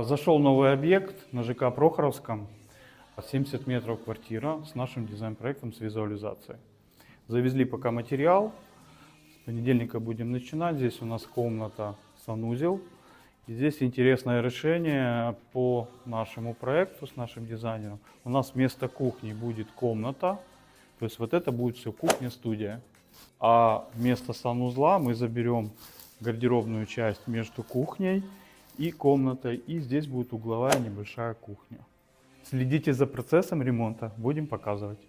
Зашел новый объект на ЖК Прохоровском, 70 метров квартира с нашим дизайн-проектом с визуализацией. Завезли пока материал, с понедельника будем начинать. Здесь у нас комната, санузел. И здесь интересное решение по нашему проекту с нашим дизайнером. У нас вместо кухни будет комната, то есть вот это будет все кухня-студия. А вместо санузла мы заберем гардеробную часть между кухней и комнатой, и здесь будет угловая небольшая кухня. Следите за процессом ремонта, будем показывать.